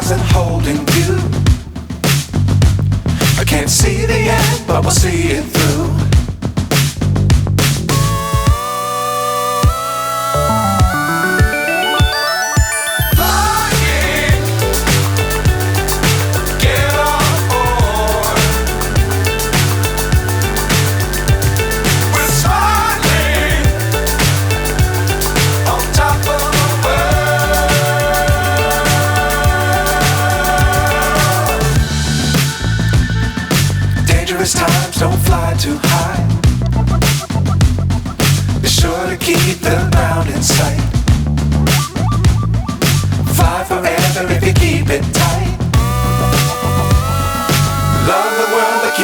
stars and holding you. I can't see the end, but we'll see it through. Times don't fly too high. Be sure to keep the ground in sight.